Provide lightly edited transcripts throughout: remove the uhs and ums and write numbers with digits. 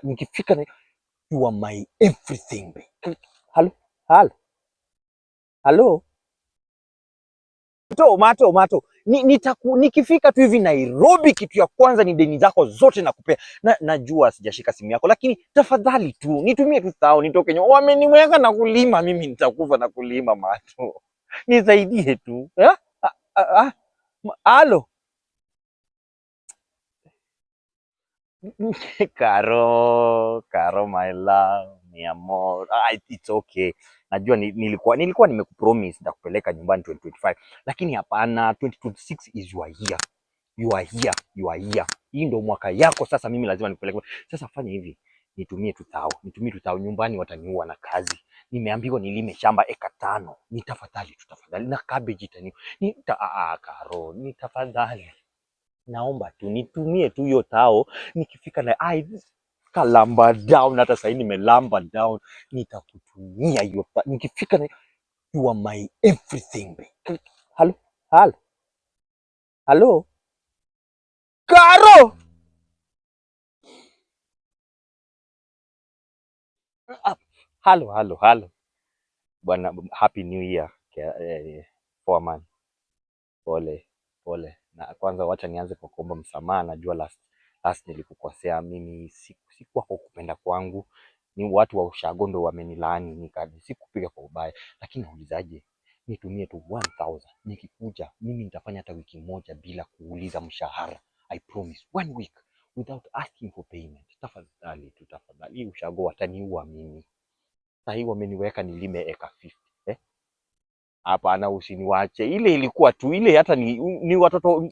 nikifika na you are my everything. Hello? Hello? Hello? Mato. Nikifika tu hivi Nairobi, kitu ya kwanza ni deni zako zote nakupea. Najua sijashika simu yako, lakini tafadhali tu nitumie tu sawa, nitoke nyuma. Wameniweka na kulima, mimi nitakufa na kulima Mato. Nisaidie tu. Halo? Karo my love, mi amor. It's okay. Najua nilikuwa nimekupromise nitakupeleka nyumbani 2025, lakini hapana, 2026 is your year. You are here. Hii ndio mwaka yako sasa, mimi lazima nikupeleke. Sasa fanya hivi, nitumie tutao nyumbani, wataniua na kazi. Nimeambiwa nilime shamba eka 5. Nitafadhali na cabbage Karo, nitafadhali. Naomba tu nitumie tu hiyo tao, nikifika na kalamba down, hata sasa nimelamba down, nitakutumia hiyo nikifika na you are my everything. Hello? Karo! Hello. Bwana, happy new year. Foreman. Pole. Na kwanza wacha nianze kwa kuomba msamaha. Najua last nilikukosea mimi, sikuwa kwa kupenda kwangu. Ni watu wa ushago ndo wamenilaani, sikupiga kwa ubaya. Lakini naulizaje, nitumie tu 1000. Nikikuja mimi nitafanya hata wiki moja bila kuuliza mshahara. I promise, 1 week without asking for payment. Tafadhali. Ushago wataniua mimi. Sasa hii wameniweka nilime eka 50. Hapana, usiniwache. Ile ilikuwa tu ile, hata ni watoto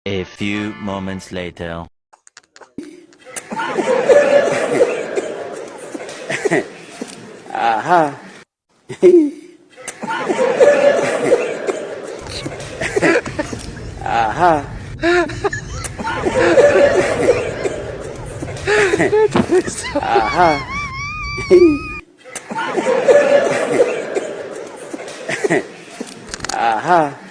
A few moments later. Aha. Aha. Aha. Aha.